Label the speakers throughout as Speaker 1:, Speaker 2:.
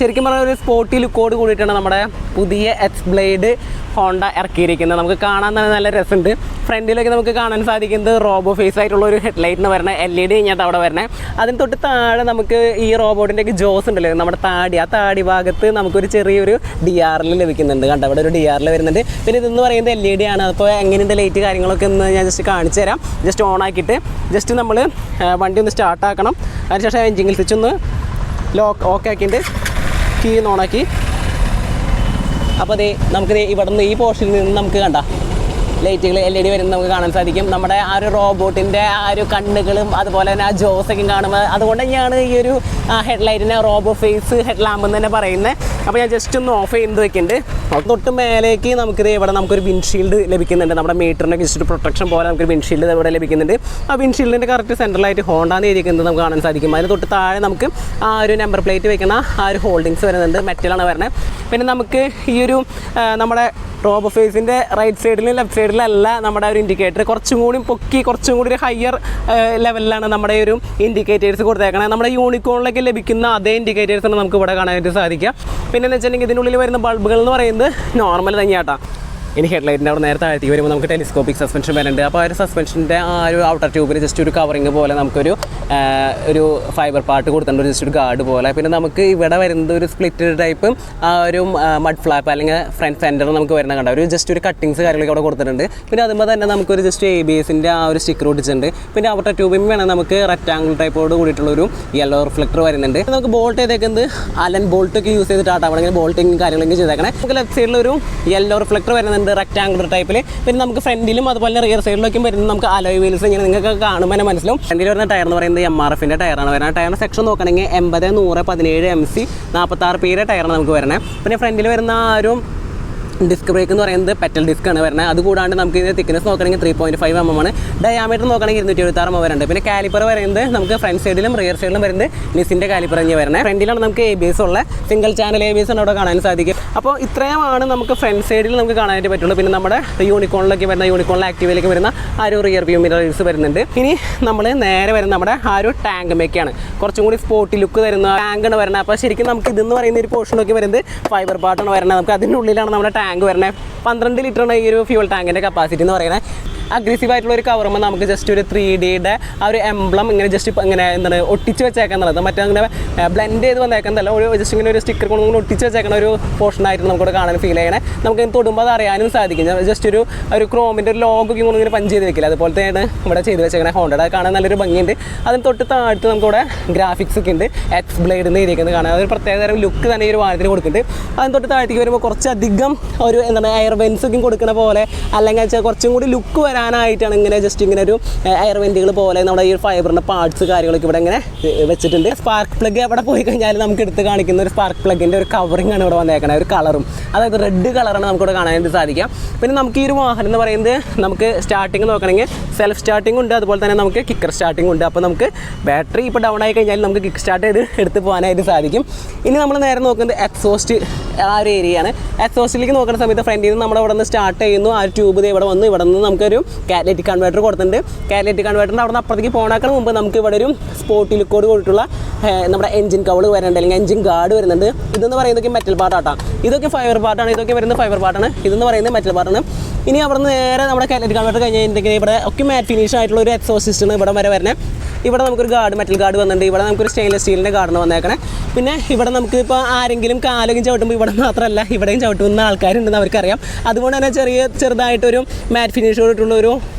Speaker 1: ശരിക്കും പറഞ്ഞാൽ ഒരു സ്പോർട്ടി ലുക്കോട് കൂടിയിട്ടാണ് നമ്മുടെ പുതിയ എക്സ് ബ്ലേഡ് ഹോണ്ട ഇറക്കിയിരിക്കുന്നത്. നമുക്ക് കാണാൻ തന്നെ നല്ല രസമുണ്ട്. ഫ്രണ്ടിലൊക്കെ നമുക്ക് കാണാൻ സാധിക്കുന്നത് റോബോ ഫേസ് ആയിട്ടുള്ള ഒരു ഹെഡ്ലൈറ്റിന് വരണേ LED കഴിഞ്ഞിട്ട് അവിടെ വരണേ. അതിന് തൊട്ട് താഴെ നമുക്ക് ഈ റോബോട്ടിൻ്റെയൊക്കെ ജോസ് ഉണ്ടല്ലോ, നമ്മുടെ താടി, ആ താടി ഭാഗത്ത് നമുക്കൊരു ചെറിയൊരു DRL ലഭിക്കുന്നുണ്ട്. കണ്ടോ, അവിടെ ഒരു DRL വരുന്നുണ്ട്. പിന്നെ ഇതെന്ന് പറയുന്നത് LED ആണ്. അപ്പോൾ എങ്ങനെയുണ്ട് ലൈറ്റ് കാര്യങ്ങളൊക്കെ ഒന്ന് ഞാൻ ജസ്റ്റ് കാണിച്ചു തരാം. ജസ്റ്റ് ഓൺ ആക്കിയിട്ട് ജസ്റ്റ് നമ്മൾ വണ്ടി ഒന്ന് സ്റ്റാർട്ടാക്കണം. അതിനുശേഷം എഞ്ചിൻ സ്വിച്ച് ഒന്ന് ഓക്കെ ആക്കിയിട്ട് കീ ഓണാക്കി. അപ്പോൾ അതേ നമുക്ക് ഇവിടെ നിന്ന് ഈ പോർഷനിൽ നിന്ന് നമുക്ക് കണ്ട ലൈറ്റുകൾ LED വരുന്നത് നമുക്ക് കാണാൻ സാധിക്കും. നമ്മുടെ ആ ഒരു റോബോട്ടിൻ്റെ ആ ഒരു കണ്ണുകളും അതുപോലെ തന്നെ ആ ജോസൊക്കെ കാണുമ്പോൾ അതുകൊണ്ട് തന്നെയാണ് ഈ ഒരു ഹെഡ്ലൈറ്റിനെ റോബോ ഫേസ് ഹെഡ് ലാമ്പ് എന്ന് തന്നെ പറയുന്നത്. അപ്പോൾ ഞാൻ ജസ്റ്റ് ഒന്ന് ഓഫ് ചെയ്ത് വെക്കുന്നുണ്ട്. തൊട്ട് മേലേക്ക് നമുക്കിത് ഇവിടെ നമുക്കൊരു വിൻഷീൽഡ് ലഭിക്കുന്നുണ്ട്. നമ്മുടെ മീറ്ററിൻ്റെ ജസ്റ്റ് പ്രൊട്ടക്ഷൻ പോലെ നമുക്കൊരു വിൻഷീൽഡ് ഇവിടെ ലഭിക്കുന്നുണ്ട്. ആ വിൻഷീൽഡിൻ്റെ കറക്റ്റ് സെൻട്രലായിട്ട് ഹോണ്ടാന്ന് എഴുതിയിരിക്കുന്നത് നമുക്ക് കാണാൻ സാധിക്കും. അതിന് തൊട്ട് താഴെ നമുക്ക് ആ ഒരു നമ്പർ പ്ലേറ്റ് വെക്കുന്ന ആ ഒരു ഹോൾഡിങ്സ് വരുന്നുണ്ട്, മെറ്റലാണ് വരുന്നത്. പിന്നെ നമുക്ക് ഈ ഒരു നമ്മുടെ റോബോ ഫേസിൻ്റെ റൈറ്റ് സൈഡിലും ലെഫ്റ്റ് സൈഡിലല്ല നമ്മുടെ ഒരു ഇൻഡിക്കേറ്റർ കുറച്ചും കൂടി പൊക്കി, കുറച്ചും കൂടി ഒരു ഹയർ ലെവലിലാണ് നമ്മുടെ ഒരു ഇൻഡിക്കേറ്റേഴ്സ് കൊടുത്തേക്കണത്. നമ്മുടെ യൂണിക്കോണിലൊക്കെ ലഭിക്കുന്ന അതേ ഇൻഡിക്കേറ്റേഴ്സാണ് നമുക്ക് ഇവിടെ കാണാനായിട്ട് സാധിക്കുക. പിന്നെ എന്ന് വെച്ചിട്ടുണ്ടെങ്കിൽ ഇതിനുള്ളിൽ വരുന്ന ബൾബുകൾ എന്ന് പറയുന്നത് നോർമൽ തന്നെയാട്ടോ. ഇനി ഹെഡ്ലൈറ്റിൻ്റെ അവിടെ നേരത്തെ താഴ്ത്തി വരുമ്പോൾ നമുക്ക് ടെലിസ്കോപ്പിക് സസ്പെൻഷൻ വരുന്നുണ്ട്. അപ്പോൾ ആ ഒരു സസ്പെൻഷൻ്റെ ആ ഒരു ഔട്ടർ ട്യൂബിൽ ജസ്റ്റ് ഒരു കവറിങ് പോലെ നമുക്കൊരു ഒരു ഫൈബർ പാർട്ട് കൊടുത്തിട്ടുണ്ട്, ജസ്റ്റ് ഒരു ഗാർഡ് പോലെ. പിന്നെ നമുക്ക് ഇവിടെ വരുന്നത് ഒരു സ്പ്ലിറ്റ് ടൈപ്പ് ആ ഒരു മഡ് ഫ്ലാപ്പ് അല്ലെങ്കിൽ ഫ്രണ്ട് ഫെൻഡർ നമുക്ക് വരുന്ന കണ്ട ഒരു ജസ്റ്റ് ഒരു കട്ടിങ്സ് കാര്യങ്ങളൊക്കെ അവിടെ കൊടുത്തിട്ടുണ്ട്. പിന്നെ അതുമ്പോൾ തന്നെ നമുക്കൊരു ജസ്റ്റ് ABSൻ്റെ ആ ഒരു സ്റ്റിക്കർ ഒട്ടിച്ചിട്ടുണ്ട്. പിന്നെ ഔട്ടർ ട്യൂബിൽ വേണം നമുക്ക് റെക്ടാങ്കിൾ ടൈപ്പോട് കൂടിയിട്ടുള്ളൊരു യെല്ലോ റിഫ്ലക്ടർ വരുന്നുണ്ട്. നമുക്ക് ബോൾട്ട് ചെയ്തേക്കുന്നത് അലൻ ബോൾട്ടൊക്കെ യൂസ് ചെയ്തിട്ടാണ് അവിടെ ഇങ്ങനെ ബോൾട്ടിങ് കാര്യങ്ങളൊക്കെ ചെയ്തേക്കണേ. നമുക്ക് ലെഫ്റ്റ് സൈഡിലൊരു യെല്ലോ റിഫ്ലക്ടർ വരുന്നുണ്ട് റെക്ടാങ്കുലർ ടൈപ്പിൽ. പിന്നെ നമുക്ക് ഫ്രണ്ടിലും അതുപോലെ റിയർ സൈഡിലൊക്കെ വരുന്നത് നമുക്ക് അലോയ് വീൽസ് ഇങ്ങനെ നിങ്ങൾക്ക് കാണുമ്പോൾ തന്നെ മനസ്സിലാവും. ഫ്രണ്ടിൽ വരുന്ന ടയർ എന്ന് പറയുന്നത് MRFൻ്റെ ടയറാണ് വരുന്നത്. ടയറിൻ്റെ സെക്ഷൻ നോക്കണമെങ്കിൽ 80, 100, 17 MC 46 Pയുടെ ടയറാണ് നമുക്ക് വരുന്നത്. പിന്നെ ഫ്രണ്ടിൽ വരുന്ന ആ ഒരു ഡിസ്ക് ബ്രേക്ക് എന്ന് പറയുന്നത് പെറ്റൽ ഡിസ്ക് ആണ് വരുന്നത്. അതുകൂടാണ്ട് നമുക്ക് ഇതിൻ്റെ തിക്നെസ് നോക്കണമെങ്കിൽ 3.5 mm ആണ്. ഡയാമീറ്റർ നോക്കണമെങ്കിൽ 276 mm വരുന്നുണ്ട്. പിന്നെ കാലിപ്പർ വരുന്നത് നമുക്ക് ഫ്രണ്ട് സൈഡിലും റിയർ സൈഡിലും വരുന്നത് നിസിൻ്റെ കാലിപ്പർ തന്നെയാണ് വരുന്നത്. ഫ്രണ്ടിലാണ് നമുക്ക് ABS ഉള്ള സിംഗിൾ ചാനൽ ABS ആണ് അവിടെ കാണാൻ സാധിക്കും. അപ്പോൾ ഇത്രയുമാണ് നമുക്ക് ഫ്രണ്ട് സൈഡിൽ നമുക്ക് കാണാനായിട്ട് പറ്റുള്ളൂ. പിന്നെ നമ്മുടെ യൂണിക്കോണിലൊക്കെ വരുന്ന യൂണിക്കോണിലെ ആക്റ്റീവിലേക്ക് വരുന്ന ആ ഒരു റിയർ വ്യൂ മിറേഴ്സ് വരുന്നുണ്ട്. ഇനി നമ്മൾ നേരെ വരുന്ന നമ്മുടെ ആ ഒരു ടാങ്ക് മേക്കാണ് കുറച്ചും കൂടി സ്പോർട്ടി ലുക്ക് തരുന്ന ടാങ്കാണ് വരുന്നത്. അപ്പോൾ ശരിക്കും നമുക്ക് ഇതെന്ന് പറയുന്ന ഒരു പോർഷനൊക്കെ വരുന്നത് ഫൈബർ പാർട്ടാണ് വരുന്നത്. നമുക്ക് അതിനുള്ളിലാണ് നമ്മുടെ ടാങ്ക് വരുന്നത്. 12 ലിറ്ററാണ് ഈ ഒരു ഫ്യൂൽ ടാങ്കിൻ്റെ കപ്പാസിറ്റി എന്ന് പറയുന്നത്. അഗ്രസീവ് ആയിട്ടുള്ള ഒരു കവറുമ്പോൾ നമുക്ക് ജസ്റ്റ് ഒരു 3Dയുടെ ആ ഒരു എംബ്ലം ഇങ്ങനെ ജസ്റ്റ് ഇങ്ങനെ എന്താണ് ഒട്ടിച്ച് വെച്ചേക്കുന്നത്. മറ്റേ അങ്ങനെ ബ്ലെൻഡ് ചെയ്ത് വന്നേക്കുന്നതല്ല, ഒരു ജസ്റ്റ് ഇങ്ങനെ ഒരു സ്റ്റിക്കർ കൊണ്ട് ഒട്ടിച്ച് വെച്ചേക്കുന്ന ഒരു പോർഷനായിട്ട് നമുക്കിവിടെ കാണാൻ ഫീൽ ചെയ്യണേ. നമുക്ക് തൊടുമ്പോൾ അത് അറിയാനും സാധിക്കും. ജസ്റ്റ് ഒരു ക്രോമിൻ്റെ ഒരു ലോഗൊക്കെ കൊണ്ട് ഇങ്ങനെ പഞ്ച് ചെയ്ത് വെക്കില്ല, അതുപോലത്തെയാണ് ഇവിടെ ചെയ്ത് വെച്ചേക്കണേ. ഹോണ്ടയുടെ കാണാൻ നല്ലൊരു ഭംഗിയുണ്ട്. അതിന് തൊട്ട് താഴ്ത്ത് നമുക്കിവിടെ ഗ്രാഫിക്സ് ഒക്കെ ഉണ്ട്. എക്സ് ബ്ലേഡ് എന്ന് ഇരിക്കുന്നത് കാണാൻ അതൊരു പ്രത്യേകതരം ലുക്ക് തന്നെ ഈ ഒരു വാഹനത്തിന് കൊടുക്കുന്നുണ്ട്. അതിന് തൊട്ട് താഴത്തേക്ക് വരുമ്പോൾ കുറച്ചധികം ഒരു എന്താണ് എയർ വെൻസ് ഒക്കെ കൊടുക്കുന്ന പോലെ, അല്ലെങ്കിൽ വെച്ചാൽ കുറച്ചും കൂടി ലുക്ക് വരാനായിട്ടാണ് ഇങ്ങനെ ജസ്റ്റ് ഇങ്ങനെ ഒരു എയർ വെൻറ്റുകൾ പോലെ നമ്മുടെ ഈ ഫൈബറിൻ്റെ പാർട്സ് കാര്യങ്ങളൊക്കെ ഇവിടെ ഇങ്ങനെ വെച്ചിട്ടുണ്ട്. സ്പാർക്ക് പ്ലഗ് അവിടെ പോയി കഴിഞ്ഞാൽ നമുക്ക് എടുത്ത് കാണിക്കുന്ന ഒരു സ്പാർക്ക് പ്ലഗിൻ്റെ ഒരു കവറിംഗ് ആണ് ഇവിടെ വന്നേക്കുന്നത്, ഒരു കളറും, അതായത് റെഡ് കളറാണ് നമുക്കിവിടെ കാണാനായിട്ട് സാധിക്കാം. പിന്നെ നമുക്ക് ഈ ഒരു വാഹനം എന്ന് പറയുന്നത് നമുക്ക് സ്റ്റാർട്ടിങ് നോക്കണമെങ്കിൽ സെൽഫ് സ്റ്റാർട്ടിംഗ് ഉണ്ട്, അതുപോലെ തന്നെ നമുക്ക് കിക്കർ സ്റ്റാർട്ടിംഗ് ഉണ്ട്. അപ്പോൾ നമുക്ക് ബാറ്ററി ഇപ്പോൾ ഡൗൺ ആയി കഴിഞ്ഞാൽ നമുക്ക് കിക്ക് സ്റ്റാർട്ട് ചെയ്ത് എടുത്ത് പോകാനായിട്ട് സാധിക്കും. ഇനി നമ്മൾ നേരെ നോക്കുന്നത് എക്സോസ്റ്റ് ആ ഒരു ഏരിയയാണ്. എക്സോസ്റ്റിലേക്ക് നോക്കുന്ന സമയത്ത് ഫ്രണ്ടിൽ നിന്ന് നമ്മുടെ ഇവിടെ നിന്ന് സ്റ്റാർട്ട് ചെയ്യുന്നു. ആ ട്യൂബ് ഇവിടെ വന്ന് ഇവിടെ നിന്ന് നമുക്കൊരു കാറ്റലറ്റിക് കൺവേർട്ടർ കൊടുത്തിട്ടുണ്ട്. കാറ്റലറ്റിക് കൺവേർട്ടറിൻ്റെ അവിടെ നിന്ന് അപ്പുറത്തേക്ക് പോകണേക്കാൾ മുമ്പ് നമുക്ക് ഇവിടെ ഒരു സ്പോർട്ടി ലുക്കോട് കൂടിയിട്ടുള്ള നമ്മുടെ എഞ്ചിൻ കവൾ വരുന്നുണ്ട്, അല്ലെങ്കിൽ എഞ്ചിൻ ഗാർഡ് വരുന്നുണ്ട്. ഇതെന്ന് പറയുന്നതൊക്കെ മെറ്റൽ പാർട്ടാണ്, ഇതൊക്കെ ഫൈബർ പാർട്ടാണ്, ഇതൊക്കെ വരുന്നത് ഫൈബർ പാർട്ടാണ്, ഇതെന്ന് പറയുന്നത് മെറ്റൽ പാർട്ടാണ്. ഇനി അവിടെ നിന്ന് നേരെ നമ്മുടെ കാറ്റലറ്റിക് കൺവേർട്ടർ കഴിഞ്ഞിട്ടുണ്ടെങ്കിൽ ഇവിടെ ഒക്കെ മാറ്റ് ഫിനിഷ് ആയിട്ടുള്ള ഒരു എക്സോസ്റ്റ് സിസ്റ്റം ഇവിടെ വരെ വരുന്നത്. ഇവിടെ നമുക്കൊരു ഗാർഡ്, മെറ്റൽ ഗാർഡ് വന്നിട്ടുണ്ട്. ഇവിടെ നമുക്കൊരു സ്റ്റെയിൻലെസ് സ്റ്റീലിൻ്റെ ഗാർഡിന് വന്നേക്കണേ. പിന്നെ ഇവിടെ നമുക്ക് ഇപ്പോൾ ആരെങ്കിലും കാലൊക്കെ ചവിട്ടുമ്പോൾ ഇവിടെ മാത്രമല്ല ഇവിടെയും ചവിട്ടുന്ന ആൾക്കാരുണ്ടെന്ന് അവർക്കറിയാം. അതുകൊണ്ട് തന്നെ ചെറുതായിട്ടൊരു മാറ്റ് ഫിനിഷോടുള്ള ഒരു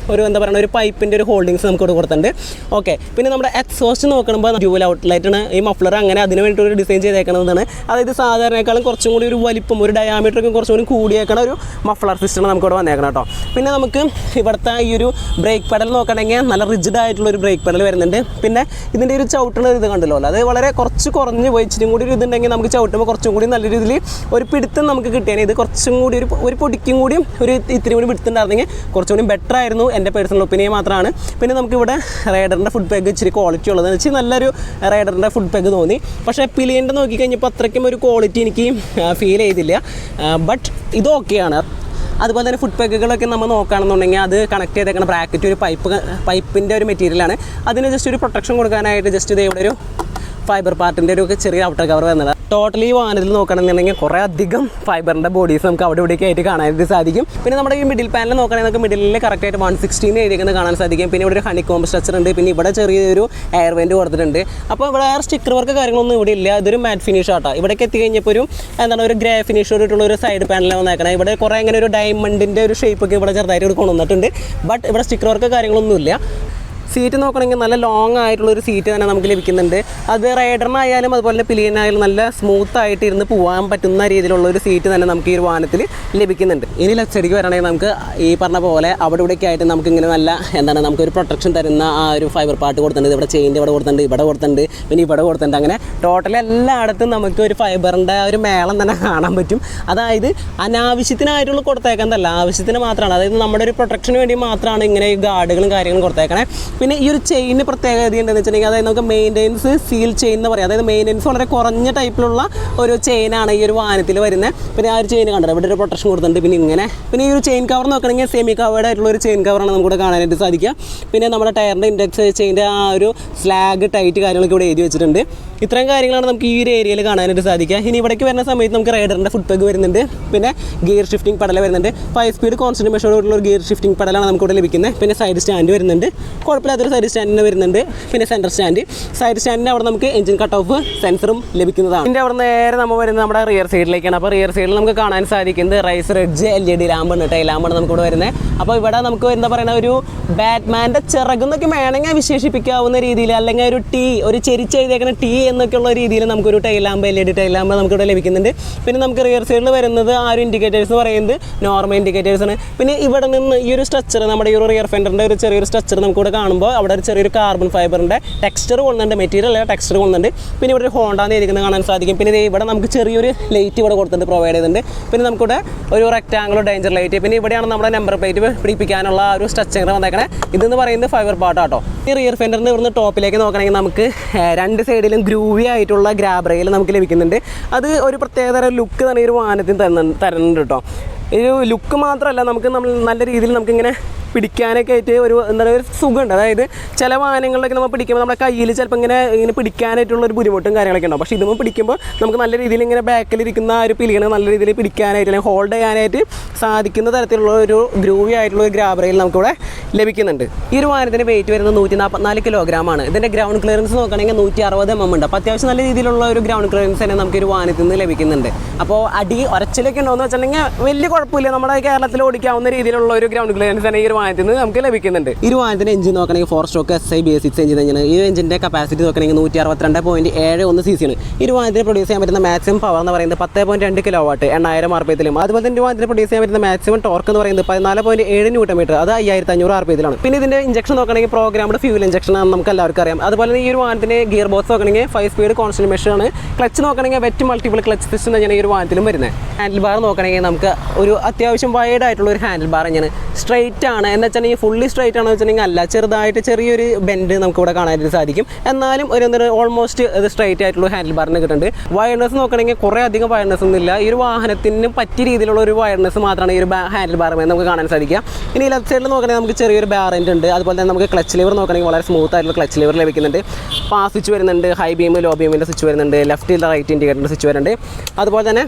Speaker 1: എന്താ പറയുക ഒരു പൈപ്പിൻ്റെ ഒരു ഹോൾഡിങ്സ് നമുക്ക് ഇവിടെ കൊടുത്തിട്ടുണ്ട്. ഓക്കെ, പിന്നെ നമ്മുടെ എക്സോസ്റ്റ് നോക്കുമ്പോൾ ഡ്യൂവൽ ഔട്ട്ലൈറ്റാണ് ഈ മഫ്ലർ, അങ്ങനെ അതിന് വേണ്ടിയിട്ട് ഒരു ഡിസൈൻ ചെയ്തേക്കുന്നതാണ്. അതായത് സാധാരണക്കാളും കുറച്ചും കൂടി ഒരു വലിപ്പം, ഒരു ഡയാമീറ്ററൊക്കെ കുറച്ചും കൂടി കൂടിയേക്കണ ഒരു മഫ്ലർ സിസ്റ്റം നമുക്ക് ഇവിടെ വന്നേക്കണം കേട്ടോ. പിന്നെ നമുക്ക് ഇവിടുത്തെ ഈ ഒരു ബ്രേക്ക് പെഡൽ നോക്കണമെങ്കിൽ നല്ല റിജിഡ് ആയിട്ടുള്ളൊരു ബ്രേക്ക് പെഡൽ വരുന്നുണ്ട്. പിന്നെ ഇതിൻ്റെ ഒരു ചവിട്ടുന്ന ഇത് കണ്ടല്ലോ, അത് വളരെ കുറച്ച് കുറഞ്ഞ് പോയി. ഇച്ചിരി കൂടി ഒരു ഇതുണ്ടെങ്കിൽ നമുക്ക് ചവിട്ടുമ്പോൾ കുറച്ചും കൂടി നല്ല രീതിയിൽ ഒരു പിടുത്തം നമുക്ക് കിട്ടിയാൽ ഇത് കുറച്ചും കൂടി ഒരു പൊടിക്കും കൂടി ഒരു ഇത്തിരി കൂടി പിടുത്തുണ്ടായിരുന്നെങ്കിൽ കുറച്ചും കൂടി ബെറ്റർ ആയിരുന്നു, എൻ്റെ പേഴ്സണൽ ഒപ്പീനിയൻ മാത്രമാണ്. പിന്നെ നമുക്കിവിടെ റൈഡറിൻ്റെ ഫുഡ് പാക്ക് ഇച്ചിരി ക്വാളിറ്റി ഉള്ളതെന്ന് വെച്ചാൽ നല്ലൊരു റൈഡറിൻ്റെ ഫുഡ് പാക്ക് തോന്നി. പക്ഷേ പിലിയൻ്റെ നോക്കിക്കഴിഞ്ഞപ്പോൾ അത്രയ്ക്കും ഒരു ക്വാളിറ്റി എനിക്ക് ഫീൽ ചെയ്തില്ല. ബട്ട് ഇത് ഓക്കെയാണ്. അതുപോലെ തന്നെ ഫുഡ് പാക്കുകളൊക്കെ നമ്മൾ നോക്കുകയാണെന്നുണ്ടെങ്കിൽ അത് കണക്ട് ചെയ്തേക്കുന്ന ബ്രാക്കറ്റ് ഒരു പൈപ്പിൻ്റെ ഒരു മെറ്റീരിയലാണ്. അതിന് ജസ്റ്റ് ഒരു പ്രൊട്ടക്ഷൻ കൊടുക്കാനായിട്ട് ജസ്റ്റ് ഇത് ഇവിടെ ഫൈബർ പാർട്ടിൻ്റെ ഒരു ചെറിയ ഔട്ടർ കവർ വരുന്നത്. ടോട്ടലി ഈ വാഹനത്തിൽ നോക്കുകയാണെന്നുണ്ടെങ്കിൽ കുറേ അധികം ഫൈബറിൻ്റെ ബോഡീസ് നമുക്ക് അവിടെ ഇവിടെയൊക്കെ ആയിട്ട് കാണാനായിട്ട് സാധിക്കും. പിന്നെ നമ്മുടെ ഈ മിഡിൽ പാനൽ നോക്കുകയാണെങ്കിൽ നമുക്ക് മിഡിലിൽ കറക്റ്റായിട്ട് 116 എഴുതിക്കുന്നത് കാണാൻ സാധിക്കും. പിന്നെ ഇവിടെ ഒരു ഹണികോംബ് സ്ട്രക്ചർ ഉണ്ട്. പിന്നെ ഇവിടെ ചെറിയൊരു എയർ വെൻറ്റ് കൊടുത്തിട്ടുണ്ട്. അപ്പോൾ ഇവിടെ സ്റ്റിക്കർ വർക്ക് കാര്യങ്ങളൊന്നും ഇവിടെ ഇല്ല. ഇതൊരു മാറ്റ് ഫിനിഷ് ആട്ടോ. ഇവിടേക്ക് എത്തിക്കഴിഞ്ഞപ്പോൾ ഒരു ഗ്രേ ഫിനിഷോടുള്ള ഒരു സൈഡ് പാനലാണ് വന്നേക്കണം. ഇവിടെ കുറേ ഇങ്ങനെ ഒരു ഡയമണ്ടിൻ്റെ ഒരു ഷേപ്പൊക്കെ ഇവിടെ ചെറുതായിട്ട് കൊണ്ടുവന്നിട്ടുണ്ട്. ബട്ട് ഇവിടെ സ്റ്റിക്കർ വർക്ക് കാര്യങ്ങളൊന്നുമില്ല. സീറ്റ് നോക്കണമെങ്കിൽ നല്ല ലോങ് ആയിട്ടുള്ളൊരു സീറ്റ് തന്നെ നമുക്ക് ലഭിക്കുന്നുണ്ട്. അത് റൈഡറിനായാലും അതുപോലെ തന്നെ പിലിയനായാലും നല്ല സ്മൂത്തായിട്ട് ഇരുന്ന് പോകാൻ പറ്റുന്ന രീതിയിലുള്ളൊരു സീറ്റ് തന്നെ നമുക്ക് ഈ ഒരു വാഹനത്തിൽ ലഭിക്കുന്നുണ്ട്. ഇനി ലെഫ്റ്റ് സൈഡിലേക്ക് വരണമെങ്കിൽ നമുക്ക് ഈ പറഞ്ഞ പോലെ അവിടെ ഇവിടെയൊക്കെ ആയിട്ട് നമുക്കിങ്ങനെ നല്ല നമുക്കൊരു പ്രൊട്ടക്ഷൻ തരുന്ന ആ ഒരു ഫൈബർ പാർട്ട് കൊടുത്തിട്ടുണ്ട്. ഇവിടെ ചെയിൻ്റെ ഇവിടെ കൊടുത്തിട്ടുണ്ട്, ഇവിടെ കൊടുത്തിട്ടുണ്ട്, പിന്നെ ഇവിടെ കൊടുത്തിട്ടുണ്ട്. അങ്ങനെ ടോട്ടൽ എല്ലായിടത്തും നമുക്ക് ഒരു ഫൈബറിൻ്റെ ഒരു മേളം തന്നെ കാണാൻ പറ്റും. അതായത് അനാവശ്യത്തിനായിട്ടുള്ള കൊടുത്തേക്കുന്നതല്ല, ആവശ്യത്തിന് മാത്രമാണ്. അതായത് നമ്മുടെ ഒരു പ്രൊട്ടക്ഷന് വേണ്ടി മാത്രമാണ് ഇങ്ങനെ ഈ ഗാർഡുകളും കാര്യങ്ങളും കൊടുത്തേക്കണേ. പിന്നെ ഈ ഒരു ചെയിന് പ്രത്യേകത എന്താണെന്ന് വെച്ചിട്ടുണ്ടെങ്കിൽ അതായത് നമുക്ക് മെയിൻ്റെനൻസ് സീൽ ചെയിൻ എന്ന് പറയാം. അതായത് മെയിൻ്റെനൻസ് വളരെ കുറഞ്ഞ ടൈപ്പിലുള്ള ഒരു ചെയിനാണ് ഈ ഒരു വാഹനത്തിൽ വരുന്നത്. പിന്നെ ആ ഒരു ചെയിൻ കണ്ടത് ഇവിടെ ഒരു പ്രൊട്ടക്ഷൻ കൊടുത്തിട്ടുണ്ട്. പിന്നെ ഈ ഒരു ചെയിൻ കവർ നോക്കണമെങ്കിൽ സെമി കവേർഡ് ആയിട്ടുള്ള ഒരു ചെയിൻ കവറാണ് നമുക്കിവിടെ കാണാനായിട്ട് സാധിക്കുക. പിന്നെ നമ്മുടെ ടയറിൻ്റെ ഇൻഡെക്സ് ചെയിൻ്റെ ആ ഒരു സ്ലാഗ് ടൈറ്റ് കാര്യങ്ങളൊക്കെ ഇവിടെ എഴുതി വെച്ചിട്ടുണ്ട്. ഇത്രയും കാര്യങ്ങളാണ് നമുക്ക് ഈ ഒരു ഏരിയയിൽ കാണാനായിട്ട് സാധിക്കുക. ഇനി ഇവിടേക്ക് വരുന്ന സമയത്ത് നമുക്ക് റൈഡറിൻ്റെ ഫുട് പെഗ് വരുന്നുണ്ട്. പിന്നെ ഗിയർ ഷിഫ്റ്റിംഗ് പെഡൽ വരുന്നുണ്ട്. 5 സ്പീഡ് കോൺസ്റ്റന്റ് മെഷറോടുള്ള ഒരു ഗിയർ ഷിഫ്റ്റിംഗ് പെഡലാണ് നമുക്കിവിടെ ലഭിക്കുന്നത്. പിന്നെ സൈഡ് സ്റ്റാൻഡ് വരുന്നുണ്ട്. കുഴപ്പമില്ലാത്തൊരു സൈഡ് സ്റ്റാൻഡിന് വരുന്നുണ്ട്. പിന്നെ സെൻറ്റർ സ്റ്റാൻഡ്, സൈഡ് സ്റ്റാൻഡിൻ്റെ അവിടെ നമുക്ക് എഞ്ചിൻ കട്ട് ഓഫ് സെൻസറും ലഭിക്കുന്നതാണ്. ഇതിൻ്റെ അവിടെ നേരെ നമ്മൾ വരുന്നത് നമ്മുടെ റിയർ സൈഡിലേക്കാണ്. അപ്പോൾ റിയർ സൈഡിൽ നമുക്ക് കാണാൻ സാധിക്കുന്നത് റൈസർ എഡ്ജ് LED ലാമ്പാണ്, ടൈൽ ലാമ്പാണ് നമുക്കിവിടെ വരുന്നത്. അപ്പോൾ ഇവിടെ നമുക്ക് എന്താ പറയുക, ഒരു ബാറ്റ്മാൻ്റെ ചിറകുന്നൊക്കെ വേണമെങ്കിൽ വിശേഷിപ്പിക്കാവുന്ന രീതിയിൽ, അല്ലെങ്കിൽ ഒരു ചെരിച്ചെഴുതിയേക്കുന്ന T എന്നൊക്കെയുള്ള രീതിയിൽ നമുക്കൊരു tile lamp LED tile lamp നമുക്കിവിടെ ലഭിക്കുന്നുണ്ട്. പിന്നെ നമുക്ക് റിയർ സൈഡിൽ വരുന്നത് ആ ഒരു ഇൻഡിക്കേറ്റേഴ്സ് പറയുന്നത് നോർമൽ ഇൻഡിക്കേറ്റേഴ്സാണ്. പിന്നെ ഇവിടെ നിന്ന് ഈ ഒരു സ്ട്രക്ചർ, നമ്മുടെ ഈ ഒരു റിയർ ഫെൻഡറിൻ്റെ ഒരു ചെറിയൊരു സ്ട്രക്ചർ നമുക്കിവിടെ കാണുമ്പോൾ അവിടെ ഒരു ചെറിയൊരു കാർബൺ ഫൈബറിൻ്റെ ടെക്സ്ചർ കൊള്ളുന്നുണ്ട്, മെറ്റീരിയൽ അല്ല ടെക്സ്ചർ കൊള്ളുന്നുണ്ട്. പിന്നെ ഇവിടെ ഒരു ഹോണ്ടാന്ന് ഇരിക്കുന്നത് കാണാൻ സാധിക്കും. പിന്നെ ഇവിടെ നമുക്ക് ചെറിയൊരു ലൈറ്റ് ഇവിടെ കൊടുത്തിട്ട് പ്രൊവൈഡ് ചെയ്തിട്ടുണ്ട്. പിന്നെ നമുക്കിവിടെ ഒരു റെക്ടാംഗുലർ ഡേഞ്ചർ ലൈറ്റ്. പിന്നെ ഇവിടെയാണ് നമ്മുടെ നമ്പർ പ്ലേറ്റ് പിടിപ്പിക്കാനുള്ള ഒരു സ്ട്രക്ചർ വന്നേക്കണേ. ഇതെന്ന് പറയുന്നത് ഫൈബർ പാർട്ടാട്ടോ. ഈ റിയർ ഫെൻഡറിൻ്റെ ഇവിടുന്ന് ടോപ്പിലേക്ക് നോക്കണമെങ്കിൽ നമുക്ക് രണ്ട് സൈഡിലും ഗ്രൂവി ആയിട്ടുള്ള ഗ്രാബ് റെയിൽ നമുക്ക് ലഭിക്കുന്നുണ്ട്. അത് ഒരു പ്രത്യേകതരം ലുക്ക് തന്നെ ഈ ഒരു വാഹനത്തിന് തരുന്നുണ്ട് കേട്ടോ. ഒരു ലുക്ക് മാത്രമല്ല, നമുക്ക് നല്ല രീതിയിൽ നമുക്കിങ്ങനെ പിടിക്കാനൊക്കെ ആയിട്ട് ഒരു സുഖമുണ്ട്. അതായത് ചില വാഹനങ്ങളിലൊക്കെ നമ്മൾ പിടിക്കുമ്പോൾ നമ്മുടെ കയ്യിൽ ചിലപ്പോൾ ഇങ്ങനെ പിടിക്കാനായിട്ടുള്ള ഒരു ബുദ്ധിമുട്ടും കാര്യങ്ങളൊക്കെ ഉണ്ടാവും. പക്ഷേ ഇതുമ്പോൾ പിടിക്കുമ്പോൾ നമുക്ക് നല്ല രീതിയിൽ ഇങ്ങനെ ബാക്കിലിരിക്കുന്ന ആ ഒരു പിലിയനെ നല്ല രീതിയിൽ പിടിക്കാനായിട്ട് അല്ലെങ്കിൽ ഹോൾഡ് ചെയ്യാനായിട്ട് സാധിക്കുന്ന തരത്തിലുള്ള ഒരു ഗ്രൂവി ആയിട്ടുള്ള ഒരു ഗ്രാബ് റെയിൽ നമുക്കിവിടെ ലഭിക്കുന്നുണ്ട്. ഈ ഒരു വാഹനത്തിൻ്റെ വെയിറ്റ് വരുന്നത് 144 കിലോഗ്രാമാണ്. ഇതിൻ്റെ ഗ്രൗണ്ട് ക്ലിയറൻസ് നോക്കുകയാണെങ്കിൽ 160 mm ഉണ്ട്. അപ്പോൾ അത്യാവശ്യം നല്ല രീതിയിലുള്ള ഒരു ഗ്രൗണ്ട് ക്ലിയറൻസ് തന്നെ നമുക്ക് ഒരു വാഹനത്തിൽ നിന്ന് ലഭിക്കുന്നുണ്ട്. അപ്പോൾ ഒരച്ചിലൊക്കെ ഉണ്ടോയെന്ന് വെച്ചിട്ടുണ്ടെങ്കിൽ വലിയ കുഴപ്പമില്ല, നമ്മുടെ കേരളത്തിൽ ഓടിക്കാവുന്ന രീതിയിലുള്ള ഒരു ഗ്രൗണ്ട് ക്ലിയറൻസ് തന്നെ ഈ ഒരു വാഹനത്തിൽ നിന്ന് നമുക്ക് ലഭിക്കുന്നുണ്ട്. ഈ ഒരു വാഹനത്തിൻ്റെ എഞ്ചിൻ നോക്കുകയാണെങ്കിൽ 4 സ്ട്രോക്ക് SI BS6 എഞ്ചിൻ തന്നെയാണ്. ഈ എഞ്ചിൻ്റെ കപ്പാസിറ്റി നോക്കുകയാണെങ്കിൽ 162.71 cc ആണ്. ഈ ഒരു വാഹനത്തിന് പ്രൊഡ്യൂസ് ചെയ്യാൻ പറ്റുന്ന മാക്സിമം പവർ എന്ന് പറയുന്നത് 10.2 kW 8000 RPM. അതുപോലെ തന്നെ വാഹനത്തിന് പ്രൊഡ്യൂസ് ചെയ്യാൻ പറ്റുന്ന മാക്സിമം ടോർക്ക് എന്ന് പറയുന്നത് 14.7 Nm, അത് 5500 RPM. പിന്നെ ഇതിൻ്റെ ഇഞ്ചക്ഷൻ നോക്കുകയാണെങ്കിൽ പ്രോഗ്രാംഡ് ഫ്യൂൽ ഇഞ്ചക്ഷൻ ആണ്, നമുക്ക് എല്ലാവർക്കും അറിയാം. അതുപോലെ തന്നെ ഈ ഒരു വാഹനത്തിന് ഗിയർ ബോക്സ് നോക്കുകയാണെങ്കിൽ 5 സ്പീഡ് കോൺസ്റ്റന്റ് മെഷറാണ്. ക്ലച്ച് നോക്കുകയാണെങ്കിൽ വെറ്റ് മൾട്ടിപ്പിൾ ക്ലച്ച് സിസ്റ്റം തന്നെയാണ് ഈ ഒരു വാഹനത്തിലും വരുന്നത്. ഹാൻഡിൽ ബാർ നോക്കുകയാണെങ്കിൽ നമുക്ക് ഒരു അത്യാവശ്യം വൈഡ് ആയിട്ടുള്ള ഒരു ഹാൻഡിൽ ബാർ തന്നെയാണ്. സ്ട്രൈറ്റ് ആണ് എന്ന് വെച്ചിട്ടുണ്ടെങ്കിൽ ഫുള്ളി സ്ട്രൈറ്റ് ആണെന്ന് വെച്ചിട്ടുണ്ടെങ്കിൽ അല്ല, ചെറുതായിട്ട് ചെറിയൊരു ബെൻഡ് നമുക്ക് ഇവിടെ കാണാനായിട്ട് സാധിക്കും. എന്നാലും ഒരു ഓൾമോസ്റ്റ് ഇത് സ്ട്രൈറ്റ് ആയിട്ടുള്ള ഹാൻഡിൽ ബാറിന് കിട്ടുന്നുണ്ട്. വയർനെസ് നോക്കുകയാണെങ്കിൽ കുറേ അധികം വയർനെസ് ഒന്നും ഇല്ല. ഈ ഒരു വാഹനത്തിന് പറ്റിയ രീതിയിലുള്ള ഒരു വയർനെസ് മാത്രമാണ് ഈ ഒരു ഹാൻഡിൽ ബാറുമായി നമുക്ക് കാണാൻ സാധിക്കുക. ഇനി ലെഫ്റ്റ് സൈഡിൽ നോക്കുകയാണെങ്കിൽ നമുക്ക് ചെറിയൊരു ബാറൻറ്റ് ഉണ്ട്. അതുപോലെ തന്നെ നമുക്ക് ക്ലച്ച് ലിവർ നോക്കുകയാണെങ്കിൽ വളരെ സ്മൂത്ത് ആയിട്ടുള്ള ക്ലച്ച് ലിവർ ലഭിക്കുന്നുണ്ട്. പാസ് സ്വിച്ച് വരുന്നുണ്ട്, ഹൈ ബീം ലോ ബീമിൻ്റെ സ്വിച്ച് വരുന്നുണ്ട്, ലെഫ്റ്റ് റൈറ്റ് ഇൻഡിക്കേറ്ററിൻ്റെ സ്വിച്ച് വരുന്നുണ്ട്. അതുപോലെ തന്നെ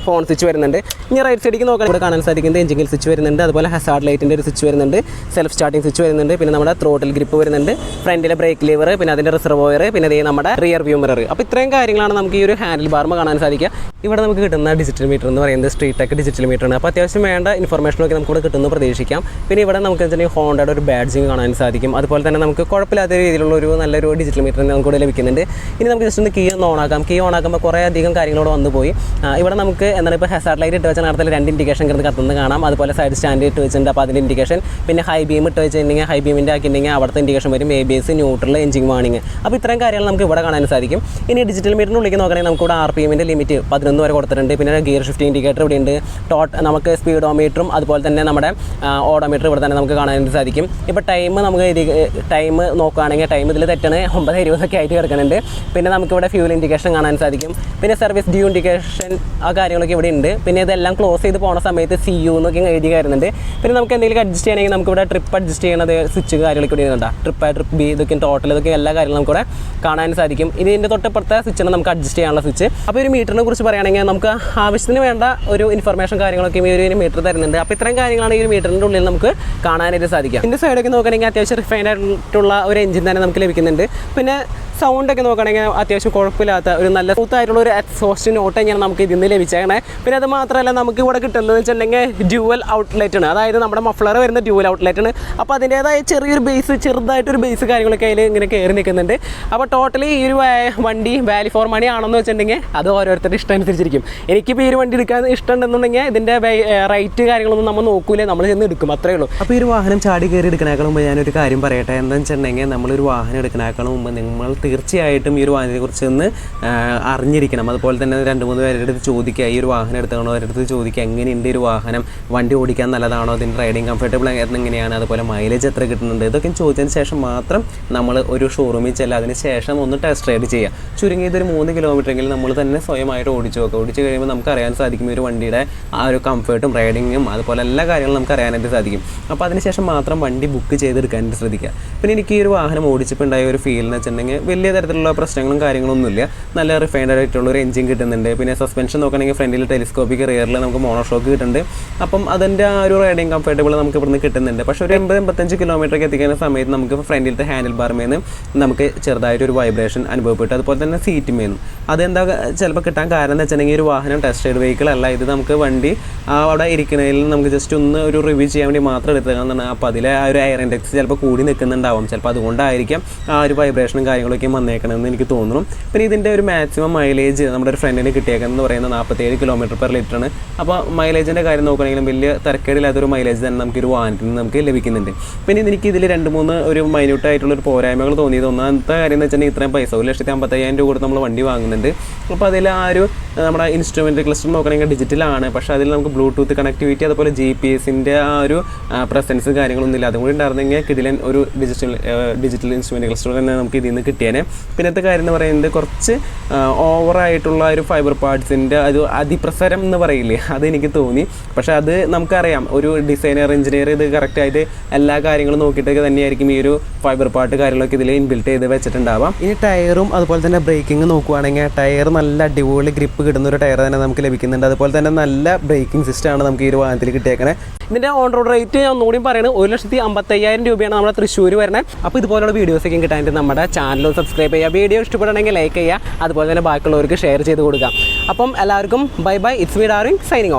Speaker 1: ഫോൺ സ്വിച്ച് വരുന്നുണ്ട്. ഇനി റൈറ്റ് സൈഡിലേക്ക് നോക്കാൻ ഇവിടെ കാണാൻ സാധിക്കുന്നത് എഞ്ചിൻ സ്വിച്ച് വരുന്നുണ്ട്. അതുപോലെ ഹസാർഡ് ലൈറ്റിൻ്റെ ഒരു സ്വിച്ച് വരുന്നുണ്ട്, സെൽഫ് സ്റ്റാർട്ടിംഗ് സ്വിച്ച് വരുന്നുണ്ട്. പിന്നെ നമ്മുടെ ത്രോട്ടിൽ ഗ്രിപ്പ് വരുന്നുണ്ട്, ഫ്രണ്ടിലെ ബ്രേക്ക് ലിവർ, പിന്നെ അതിൻ്റെ റിസർവോയർ, പിന്നെ അതേ നമ്മുടെ റിയർ വ്യൂ മിറർ. അപ്പോൾ ഇത്രയും കാര്യങ്ങളാണ് നമുക്ക് ഈ ഒരു ഹാൻഡിൽ ബാർമ കാണാൻ സാധിക്കുക. ഇവിടെ നമുക്ക് കിട്ടുന്ന ഡിജിറ്റൽ മീറ്റർ എന്ന് പറയുന്നത് സ്ട്രീറ്റ് ടെക് ഡിജിറ്റൽ മീറ്ററാണ്. അപ്പോൾ അത്യാവശ്യം വേണ്ട ഇൻഫർമേഷനൊക്കെ നമുക്ക് ഇവിടെ കിട്ടുമെന്ന് പ്രതീക്ഷിക്കാം. പിന്നെ ഇവിടെ നമുക്ക് വെച്ചിട്ടുണ്ടെങ്കിൽ ഹോണ്ടയുടെ ഒരു ബാഡ്ജിങ് കാണാൻ സാധിക്കും. അതുപോലെ തന്നെ നമുക്ക് കുഴപ്പമില്ലാത്ത രീതിയിലുള്ള ഒരു നല്ലൊരു ഡിജിറ്റൽ മീറ്റർ നമുക്ക് ഇവിടെ ലഭിക്കുന്നുണ്ട്. ഇനി നമുക്ക് ജസ്റ്റ് ഒന്ന് കീ ഒന്ന് ഓണാക്കാം. കീ ഓണാക്കുമ്പോൾ കുറേ അധികം കാര്യങ്ങളോട് വന്നു പോയി. ഇവിടെ നമുക്ക് എന്താണ് ഇപ്പോൾ ഹസാർഡ് ലൈറ്റ് ഇട്ട് വെച്ചാൽ നേരത്തെ 2 ഇൻഡിക്കേഷൻ കിടന്ന് കത്തുന്നത് കാണാം. അതുപോലെ സൈഡ് സ്റ്റാൻഡ് ഇട്ട് വെച്ചിട്ടുണ്ട്, അപ്പോൾ അതിൻ്റെ ഇൻഡിക്കേഷൻ. പിന്നെ ഹൈ ബീം ഇട്ട് വെച്ചിട്ടുണ്ടെങ്കിൽ ഹൈ ബീമിൻ്റെ ആക്കിയിട്ടുണ്ടെങ്കിൽ അവിടുത്തെ ഇൻഡിക്കേഷൻ വരും, ABS, ന്യൂട്രൽ, എഞ്ചിൻ വാണിംഗ്. അപ്പോൾ ഇത്രയും കാര്യങ്ങൾ നമുക്ക് ഇവിടെ കാണാൻ സാധിക്കും. ഇനി ഡിജിറ്റൽ മീറ്ററിൻ്റെ ഉള്ളിലേക്ക് നോക്കുകയാണെങ്കിൽ നമുക്ക് ഇവിടെ RPM ലിമിറ്റ് 11 11 വരെ കൊടുത്തിട്ടുണ്ട്. പിന്നെ ഗിയർ ഷിഫ്റ്റ് ഇൻഡിക്കേറ്റർ ഇവിടെ ഉണ്ട്. നമുക്ക് സ്പീഡോമീറ്ററും അതുപോലെ തന്നെ നമ്മുടെ ഓഡോമീറ്റർ ഇവിടെ തന്നെ നമുക്ക് കാണാനായിട്ട് സാധിക്കും. ഇപ്പോൾ ടൈം നോക്കുകയാണെങ്കിൽ ടൈം ഇതിൽ തെറ്റാണ്, 9:20 ആയിട്ട് കിടക്കുന്നുണ്ട്. പിന്നെ നമുക്കിവിടെ ഫ്യൂൽ ഇൻഡിക്കേഷൻ കാണാൻ സാധിക്കും. പിന്നെ സർവീസ് ഡ്യൂ ഇൻഡിക്കേഷൻ ആ കാര്യങ്ങളൊക്കെ ഇവിടെ ഉണ്ട്. പിന്നെ ഇതെല്ലാം ക്ലോസ് ചെയ്ത് പോകുന്ന സമയത്ത് CU എന്നൊക്കെ എഴുതി കയറുന്നുണ്ട്. പിന്നെ നമുക്ക് എന്തെങ്കിലും അഡ്ജസ്റ്റ് ചെയ്യണമെങ്കിൽ നമുക്കിവിടെ ട്രിപ്പ് അഡ്ജസ്റ്റ് ചെയ്യുന്നത് സ്വിച്ച് കാര്യങ്ങളൊക്കെ ഇവിടെ ഉണ്ട്. ട്രിപ്പ് B ഇതൊക്കെ ടോട്ടൽ ഇതൊക്കെ എല്ലാ കാര്യങ്ങളും നമുക്കിവിടെ കാണാൻ സാധിക്കും. ഇതിൻ്റെ തൊട്ടപ്പുറത്തെ സ്വിച്ചാണ് നമുക്ക് അഡ്ജസ്റ്റ് ചെയ്യാനുള്ള സ്വിച്ച്. അപ്പോൾ ഒരു മീറ്ററിനെ കുറിച്ച് പറയുകയാണെങ്കിൽ നമുക്ക് ആവശ്യത്തിന് വേണ്ട ഒരു ഇൻഫർമേഷൻ കാര്യങ്ങളൊക്കെ ഈ ഒരു മീറ്റർ തരുന്നുണ്ട്. അപ്പോൾ ഇത്രയും കാര്യങ്ങളാണ് ഈ ഒരു മീറ്ററിൻ്റെ ഉള്ളിൽ നമുക്ക് കാണാനായിട്ട് സാധിക്കും. ഇതിൻ്റെ സൈഡൊക്കെ നോക്കുകയാണെങ്കിൽ അത്യാവശ്യം റിഫൈൻഡ് ആയിട്ടുള്ള ഒരു എഞ്ചിൻ തന്നെ നമുക്ക് ലഭിക്കുന്നുണ്ട്. പിന്നെ സൗണ്ടൊക്കെ നോക്കുകയാണെങ്കിൽ അത്യാവശ്യം കുഴപ്പമില്ലാത്ത ഒരു നല്ല സ്മൂത്തായിട്ടുള്ള ഒരു എക്സോസ്റ്റ് നോട്ട് തന്നെയാണ് നമുക്ക് ഇതിൽ നിന്ന് ലഭിച്ചേക്കണേ. പിന്നെ അത് മാത്രമല്ല നമുക്ക് ഇവിടെ കിട്ടുന്നത് വെച്ചിട്ടുണ്ടെങ്കിൽ ഡ്യുവൽ ഔട്ട്ലെറ്റാണ്. അതായത് നമ്മുടെ മഫ്ലർ വരുന്ന ഡ്യുവൽ ഔട്ട്ലെറ്റാണ്. അപ്പോൾ അതിൻ്റേതായ ചെറുതായിട്ടൊരു ബേസ് കാര്യങ്ങളൊക്കെ അതിൽ ഇങ്ങനെ കയറി നിൽക്കുന്നുണ്ട്. അപ്പോൾ ടോട്ടലി ഈ ഒരു വണ്ടി വാല്യൂ ഫോർ മണി ആണെന്ന് വെച്ചിട്ടുണ്ടെങ്കിൽ അത് ഓരോരുത്തരുടെ ഇഷ്ടം അനുസരിച്ചിരിക്കും. എനിക്കിപ്പോൾ ഈ ഒരു വണ്ടി എടുക്കാൻ ഇഷ്ടമുണ്ടെന്നുണ്ടെങ്കിൽ ഇതിൻ്റെ റേറ്റ് കാര്യങ്ങളൊന്നും നമ്മൾ നോക്കൂലേ, നമ്മൾ ചെന്ന് എടുക്കും, അത്രേ ഉള്ളൂ. അപ്പോൾ ഈ ഒരു വാഹനം ചാടി കയറി എടുക്കണേക്കാൾ മുമ്പ് ഞാനൊരു കാര്യം പറയട്ടെ. എന്താണെന്ന് വെച്ചിട്ടുണ്ടെങ്കിൽ നമ്മളൊരു വാഹനം എടുക്കണേക്കാൾ മുമ്പ് നിങ്ങൾ തീർച്ചയായിട്ടും ഈ ഒരു വാഹനത്തെക്കുറിച്ച് ഒന്ന് അറിഞ്ഞിരിക്കണം. അതുപോലെ തന്നെ 2-3 പേരുടെ അടുത്ത് ചോദിക്കുക, ഈ ഒരു വാഹനം എടുത്തതാണോ അവരുടെ അടുത്ത് ചോദിക്കുക, എങ്ങനെയുണ്ട് ഈ ഒരു വാഹനം, വണ്ടി ഓടിക്കാൻ നല്ലതാണോ, അതിൻ്റെ റൈഡിങ് കംഫർട്ടബിൾ എങ്ങനെയാണ്, അതുപോലെ മൈലേജ് എത്ര കിട്ടുന്നുണ്ട്, ഇതൊക്കെ ചോദിച്ചതിന് ശേഷം മാത്രം നമ്മൾ ഒരു ഷോറൂമിൽ ചെല്ലുക. അതിന് ശേഷം ഒന്ന് ടെസ്റ്റ് റൈഡ് ചെയ്യുക. ചുരുങ്ങിയതൊരു 3 കിലോമീറ്ററെങ്കിലും നമ്മൾ തന്നെ സ്വയമായിട്ട് ഓടിച്ച് നോക്കുക. ഓടിച്ച് കഴിയുമ്പോൾ നമുക്ക് അറിയാൻ സാധിക്കും ഈ ഒരു വണ്ടിയുടെ ആ ഒരു കംഫർട്ടും റൈഡിങ്ങും അതുപോലെ എല്ലാ കാര്യങ്ങളും നമുക്ക് അറിയാനായിട്ട് സാധിക്കും. അപ്പോൾ അതിനുശേഷം മാത്രം വണ്ടി ബുക്ക് ചെയ്തെടുക്കാനായിട്ട് ശ്രദ്ധിക്കുക. പിന്നെ എനിക്ക് ഈ ഒരു വാഹനം ഓടിച്ചപ്പോൾ ഉണ്ടായ ഒരു ഫീൽ എന്ന് വെച്ചിട്ടുണ്ടെങ്കിൽ വലിയ തരത്തിലുള്ള പ്രശ്നങ്ങളും കാര്യങ്ങളൊന്നുമില്ല. നല്ല റിഫൈൻഡ് ആയിട്ടുള്ള ഒരു എഞ്ചിൻ കിട്ടുന്നുണ്ട്. പിന്നെ സസ്പെൻഷൻ നോക്കുകയാണെങ്കിൽ ഫ്രണ്ടിൽ ടെലിസ്കോപ്പിക്, റിയറിൽ നമുക്ക് മോണോഷോക്ക് കിട്ടുന്നുണ്ട്. അപ്പം അതിൻ്റെ ആ ഒരു റൈഡിങ് കംഫർട്ടബിൾ നമുക്ക് ഇവിടുന്ന് കിട്ടുന്നുണ്ട്. പക്ഷേ ഒരു 80-85 കിലോമീറ്ററൊക്കെ എത്തിക്കുന്ന സമയത്ത് നമുക്ക് ഫ്രണ്ടിലത്തെ ഹാൻഡിൽ ബാർമേന്ന് നമുക്ക് ചെറുതായിട്ടൊരു വൈബ്രേഷൻ അനുഭവപ്പെട്ടു. അതുപോലെ തന്നെ സീറ്റുമേന്നും അതെന്താ ചിലപ്പോൾ കിട്ടാൻ കാരണം എന്ന് വെച്ചിട്ടുണ്ടെങ്കിൽ ഒരു വാഹനം ടെസ്റ്റ് റൈഡ് വെഹിക്കിൾ അല്ല ഇത്. നമുക്ക് വണ്ടി അവിടെ ഇരിക്കുന്നതിൽ നമുക്ക് ജസ്റ്റ് ഒന്ന് ഒരു റിവ്യൂ ചെയ്യാൻ വേണ്ടി മാത്രം എടുത്തതാണ്. അപ്പോൾ അതിലെ ആ ഒരു എയർ ഇൻഡെക്സ് ചിലപ്പോൾ കൂടി നിൽക്കുന്നുണ്ടാവും. ചിലപ്പോൾ അതുകൊണ്ടായിരിക്കാം ആ ഒരു വൈബ്രേഷനും കാര്യങ്ങളൊക്കെ വന്നേക്കണമെന്ന് എനിക്ക് തോന്നുന്നു. പിന്നെ ഇതിൻ്റെ ഒരു മാക്സിമം മൈലേജ് നമ്മുടെ ഒരു ഫ്രണ്ടിന് കിട്ടിയേക്കുന്നത് പറയുന്നത് 47 km/ലിറ്ററാണ്. അപ്പോൾ മൈലേജിൻ്റെ കാര്യം നോക്കുകയാണെങ്കിലും വലിയ തിരക്കേടില്ലാത്തൊരു മൈലേജ് തന്നെ നമുക്ക് ഒരു വാഹനത്തിൽ നിന്ന് നമുക്ക് ലഭിക്കുന്നുണ്ട്. പിന്നെ എനിക്ക് ഇതിൽ 2-3 ഒരു മൈന്യൂട്ടായിട്ടുള്ളൊരു പോരായ്മകൾ തോന്നിയത്, ഒന്നാമത്തെ കാര്യം എന്ന് വെച്ചിട്ടുണ്ടെങ്കിൽ ഇത്രയും പൈസ 1,55,000 രൂപ കൊടുത്ത് നമ്മൾ വണ്ടി വാങ്ങുന്നുണ്ട്. അപ്പോൾ അതിൽ ആ ഒരു നമ്മുടെ ഇൻസ്ട്രുമെൻറ്റ് ക്ലസ്റ്റർ നോക്കുകയാണെങ്കിൽ ഡിജിറ്റലാണ്. പക്ഷേ അതിൽ നമുക്ക് ബ്ലൂടൂത്ത് കണക്ടിവിറ്റി അതുപോലെ GPS-ൻ്റെ ആ ഒരു പ്രസൻസ് കാര്യങ്ങളൊന്നും ഇല്ല. അതും കൂടി ഉണ്ടായിരുന്നെങ്കിൽ കിടിലൻ ഒരു ഡിജിറ്റൽ ഇൻസ്ട്രുമെൻറ്റ് ക്ലസ്റ്റർ തന്നെ നമുക്ക് ഇതിൽ നിന്ന് കിട്ടിയേനെ. പിന്നത്തെ കാര്യം എന്ന് പറയുന്നത് കുറച്ച് ഓവറായിട്ടുള്ള ഒരു ഫൈബർ പാർട്സിൻ്റെ ഒരു അതിപ്രസരം എന്ന് പറയില്ലേ, അതെനിക്ക് തോന്നി. പക്ഷേ അത് നമുക്കറിയാം, ഒരു ഡിസൈനർ എഞ്ചിനീയർ ഇത് കറക്റ്റായിട്ട് എല്ലാ കാര്യങ്ങളും നോക്കിയിട്ടൊക്കെ തന്നെയായിരിക്കും ഈ ഒരു ഫൈബർ പാർട്ട് കാര്യങ്ങളൊക്കെ ഇതിൽ ഇൻബിൽറ്റ് ചെയ്ത് വെച്ചിട്ടുണ്ടാവാം. ഇനി ടയറും അതുപോലെ തന്നെ ബ്രേക്കിംഗ് നോക്കുകയാണെങ്കിൽ ടയർ നല്ല അടിപൊളി ഗ്രിപ്പ് കിട്ടുന്ന ഒരു ടയർ തന്നെ നമുക്ക് ലഭിക്കുന്നുണ്ട്. അതുപോലെ തന്നെ നല്ല ബ്രേക്കിംഗ് സിസ്റ്റമാണ് നമുക്ക് ഈ ഒരു വാഹനത്തിൽ കിട്ടിയേക്കണേ. ഇതിൻ്റെ ഓൺ റോഡ് റേറ്റ് ഞാൻ ഒന്നുകൂടി പറയുന്നത് 1,55,000 രൂപയാണ് നമ്മുടെ തൃശ്ശൂർ വരുന്നത്. അപ്പോൾ ഇതുപോലുള്ള വീഡിയോസൊക്കെ കിട്ടാനായിട്ട് നമ്മുടെ ചാനൽ സബ്സ്ക്രൈബ് ചെയ്യുക. വീഡിയോ ഇഷ്ടപ്പെടുകയാണെങ്കിൽ ലൈക്ക് ചെയ്യുക. അതുപോലെ തന്നെ ബാക്കിയുള്ളവർക്ക് ഷെയർ ചെയ്ത് കൊടുക്കുക. അപ്പം എല്ലാവർക്കും bye bye. It's me Darwin signing off.